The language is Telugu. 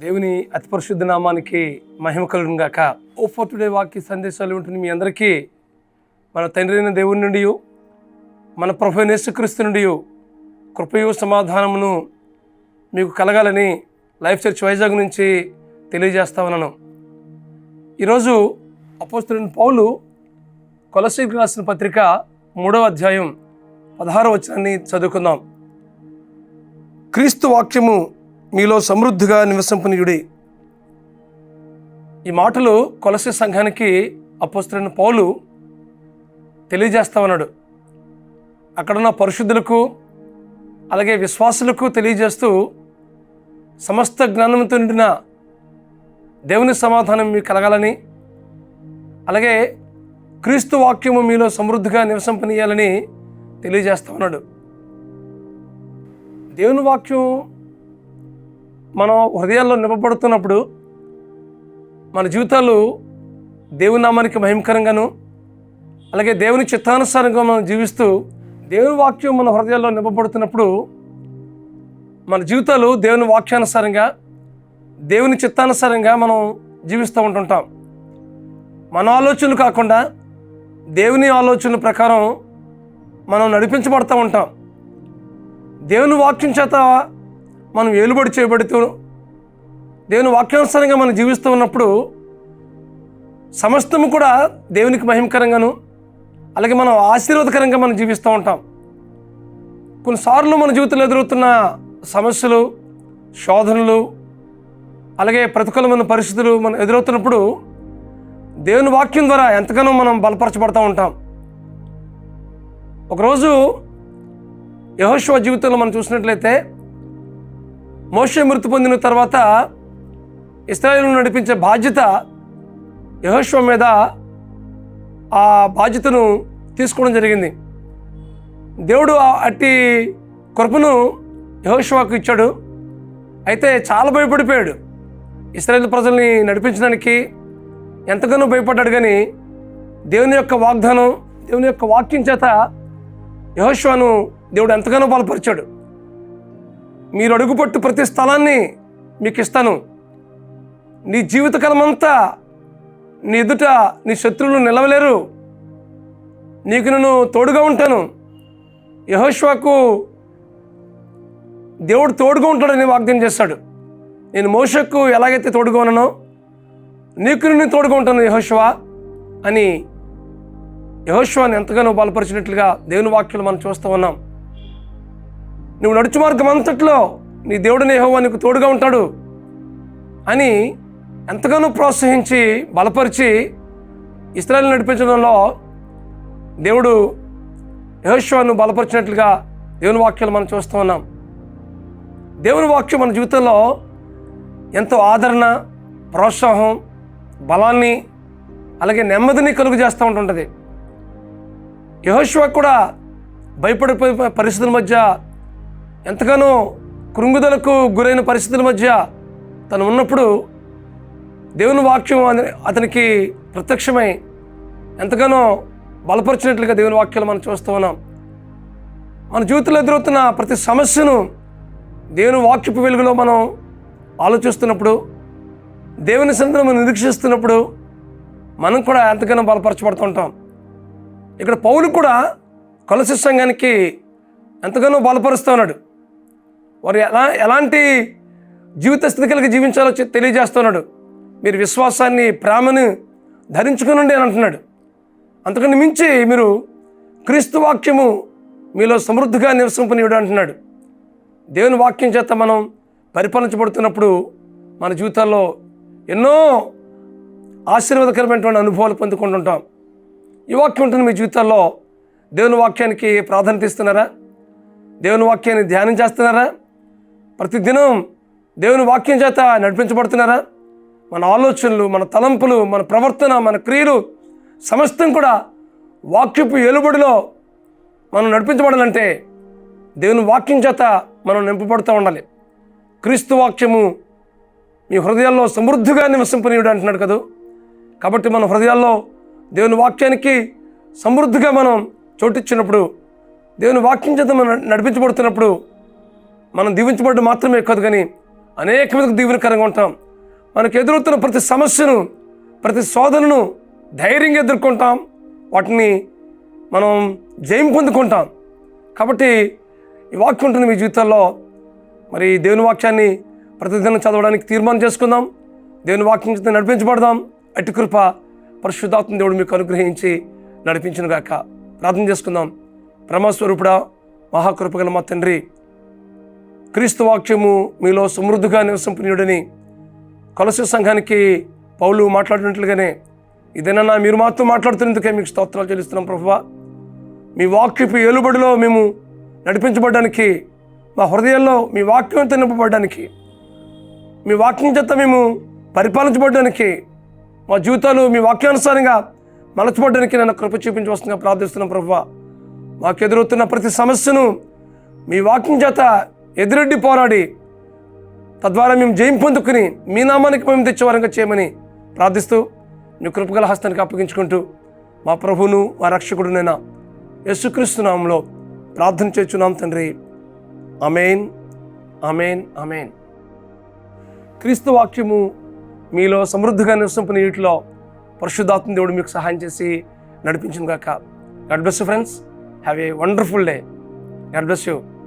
దేవుని అతి పరిశుద్ధ నామానికి మహిమ కలుగును గాక. ఓ ఫర్ టుడే వాక్య సందేశాలు ఉంటుంది మీ అందరికీ మన తండ్రి అయిన దేవుని నుండి, మన ప్రభువైన యేసుక్రీస్తు నుండి కృపయు సమాధానమును మీకు కలగాలని లైఫ్ చర్చ్ వైజాగ్ నుంచి తెలియజేస్తా ఉన్నాను. ఈరోజు అపోస్తలుడైన పౌలు కొలస్సీయులకు రాసిన పత్రిక 3వ అధ్యాయం 16వ వచనాన్ని చదువుకుందాం. క్రీస్తు వాక్యము మీలో సమృద్ధిగా నివసింపనీయుడి. ఈ మాటలు కొలస్సీ సంఘానికి అపోస్తలుడైన పౌలు తెలియజేస్తా ఉన్నాడు. అక్కడున్న పరిశుద్ధులకు అలాగే విశ్వాసులకు తెలియజేస్తూ సమస్త జ్ఞానంతో నిండిన దేవుని సమాధానం మీకు కలగాలని, అలాగే క్రీస్తు వాక్యము మీలో సమృద్ధిగా నివసింపనీయాలని తెలియజేస్తా ఉన్నాడు. దేవుని వాక్యం మనం హృదయాల్లో నింపబడుతున్నప్పుడు మన జీవితాలు దేవుని నామానికి మహిమకరంగాను, అలాగే దేవుని చిత్తానుసారంగా మనం జీవిస్తూ దేవుని వాక్యం మన హృదయాల్లో నింపబడుతున్నప్పుడు మన జీవితాలు దేవుని వాక్యానుసారంగా, దేవుని చిత్తానుసారంగా మనం జీవిస్తూ ఉంటుంటాం. మన ఆలోచనలు కాకుండా దేవుని ఆలోచనల ప్రకారం మనం నడిపించబడుతూ ఉంటాం. దేవుని వాక్యం చేత మనం ఏలుబడి చేయబడుతూ దేవుని వాక్యానుసారంగా మనం జీవిస్తూ ఉన్నప్పుడు సమస్తము కూడా దేవునికి మహిమకరంగాను, అలాగే మనం ఆశీర్వాదకరంగా మనం జీవిస్తూ ఉంటాం. కొన్నిసార్లు మన జీవితంలో ఎదురవుతున్న సమస్యలు, శోధనలు, అలాగే ప్రతికూలమైన పరిస్థితులు మనం ఎదురవుతున్నప్పుడు దేవుని వాక్యం ద్వారా ఎంతగానో మనం బలపరచబడుతూ ఉంటాం. ఒకరోజు యెహోషువ జీవితంలో మనం చూసినట్లయితే మోషే మృతి పొందిన తర్వాత ఇశ్రాయేలును నడిపించే బాధ్యత యెహోషువ మీద ఆ బాధ్యతను తీసుకోవడం జరిగింది. దేవుడు అట్టి కృపను యెహోషువకు ఇచ్చాడు. అయితే చాలా భయపడిపోయాడు. ఇశ్రాయేలు ప్రజల్ని నడిపించడానికి ఎంతగానో భయపడ్డాడు. కానీ దేవుని యొక్క వాగ్దానం, దేవుని యొక్క వాక్యం చేత యెహోషువను దేవుడు ఎంతగానో బలపరిచాడు. మీరు అడుగుపట్టు ప్రతి స్థలాన్ని మీకు ఇస్తాను, నీ జీవితకాలం అంతా నీ ఎదుట నీ శత్రువులు నిలవలేరు, నీకు నేను తోడుగా ఉంటాను. యెహోషువకు దేవుడు తోడుగా ఉంటాడని వాగ్దానం చేశాడు. నేను మోషేకు ఎలాగైతే తోడుగా ఉన్నానో నీకు నేను తోడుగా ఉంటాను యెహోషువ అని యెహోషువని ఎంతగానో బలపరిచినట్లుగా దేవుని వాక్యాలు మనం చూస్తూ ఉన్నాం. నువ్వు నడుచు మార్గం అంతట్లో నీ దేవుడిని యెహోవా నీకు తోడుగా ఉంటాడు అని ఎంతగానో ప్రోత్సహించి బలపరిచి ఇశ్రాయేలును నడిపించడంలో దేవుడు యెహోషువను బలపరిచినట్లుగా దేవుని వాక్యాలు మనం చూస్తూ ఉన్నాం. దేవుని వాక్యం మన జీవితంలో ఎంతో ఆదరణ, ప్రోత్సాహం, బలాన్ని, అలాగే నెమ్మదిని కలుగు చేస్తూ ఉంటుంటుంది. యెహోషువ కూడా భయపడిపోయే పరిస్థితుల మధ్య, ఎంతగానో కృంగుదలకు గురైన పరిస్థితుల మధ్య తను ఉన్నప్పుడు దేవుని వాక్యం అతనికి ప్రత్యక్షమై ఎంతగానో బలపరిచినట్లుగా దేవుని వాక్యాలు మనం చూస్తూ ఉన్నాం. మన జీవితంలో ఎదురవుతున్న ప్రతి సమస్యను దేవుని వాక్యపు వెలుగులో మనం ఆలోచిస్తున్నప్పుడు, దేవుని సన్నిధిలో మనం నిరీక్షిస్తున్నప్పుడు మనం కూడా ఎంతగానో బలపరచబడుతూ ఉంటాం. ఇక్కడ పౌలు కూడా కొలస్సీ సంఘానికి ఎంతగానో బలపరుస్తూ ఉన్నాడు. వారు ఎలాంటి జీవిత స్థితి కలిగి జీవించాలో తెలియజేస్తున్నాడు. మీరు విశ్వాసాన్ని, ప్రేమను ధరించుకునండి అని అంటున్నాడు. అంతకని మించి మీరు క్రీస్తు వాక్యము మీలో సమృద్ధిగా నివసింపనీయుడు అంటున్నాడు. దేవుని వాక్యం చేత మనం పరిపాలించబడుతున్నప్పుడు మన జీవితాల్లో ఎన్నో ఆశీర్వాదకరమైనటువంటి అనుభవాలు పొందుకుంటుంటాం. ఈ వాక్యం ఉంటుంది మీ జీవితాల్లో. దేవుని వాక్యానికి ప్రాధాన్యత ఇస్తున్నారా? దేవుని వాక్యాన్ని ధ్యానం చేస్తున్నారా? ప్రతిదినం దేవుని వాక్యం చేత నడిపించబడుతున్నారా? మన ఆలోచనలు, మన తలంపులు, మన ప్రవర్తన, మన క్రియలు సమస్తం కూడా వాక్యపు ఏలుబడిలో మనం నడిపించబడాలంటే దేవుని వాక్యం చేత మనం నింపబడుతూ ఉండాలి. క్రీస్తు వాక్యము మీ హృదయాల్లో సమృద్ధిగా నివసింపనీయుడు అంటున్నాడు కదా. కాబట్టి మన హృదయాల్లో దేవుని వాక్యానికి సమృద్ధిగా మనం చోటిచ్చినప్పుడు, దేవుని వాక్యం చేత మనం నడిపించబడుతున్నప్పుడు మనం దీవించబడ్డ మాత్రమే కాదు, కానీ అనేక మందికి దీవెనకరంగా ఉంటాం. మనకు ఎదురవుతున్న ప్రతి సమస్యను, ప్రతి శోధనను ధైర్యంగా ఎదుర్కొంటాం. వాటిని మనం జయం పొందుకుంటాం. కాబట్టి ఈ వాక్యం ఉంటుంది మీ జీవితాల్లో. మరి దేవుని వాక్యాన్ని ప్రతిదినం చదవడానికి తీర్మానం చేసుకుందాం. దేవుని వాక్యం చేత నడిపించబడదాం. అట్టి కృప పరిశుద్ధాత్మ దేవుడు మీకు అనుగ్రహించి నడిపించును గాక. ప్రార్థన చేసుకుందాం. బ్రహ్మస్వరూపుడా, మహాకృపగల మా తండ్రి, క్రీస్తు వాక్యము మీలో సమృద్ధిగా నివసింపనీయుడని కొలస్సీ సంఘానికి పౌలు మాట్లాడినట్లుగానే ఇదేనన్నా మీరు మాతో మాట్లాడుతున్నందుకే మీకు స్తోత్రాలు చెల్లిస్తున్నాం ప్రభువా. మీ వాక్యపు ఏలుబడిలో మేము నడిపించబడడానికి, మా హృదయాల్లో మీ వాక్యంతో నింపబడడానికి, మీ వాక్యం చేత మేము పరిపాలించబడడానికి, మా జీవితాలు మీ వాక్యానుసారంగా మలచబడడానికి నన్ను కృప చూపించి వస్తుందిగా ప్రార్థిస్తున్నాం ప్రభువా. మాకు ఎదురవుతున్న ప్రతి సమస్యను మీ వాక్యం చేత ఎదురెడ్డి పోరాడి తద్వారా మేము జయం పొందుకుని మీ నామానికి మేము తెచ్చేవారంగా చేయమని ప్రార్థిస్తూ మీ కృపగల హస్తానికి అప్పగించుకుంటూ మా ప్రభువును మా రక్షకుడునైనా యేసుక్రీస్తు నామంలో ప్రార్థన చేస్తున్నాం తండ్రి. ఆమేన్, ఆమేన్, ఆమేన్. క్రీస్తు వాక్యము మీలో సమృద్ధిగా నివసింపని వీటిలో పరిశుద్ధాత్మ దేవుడు మీకు సహాయం చేసి నడిపించును గాక. God bless you friends. Have a wonderful day. God bless you.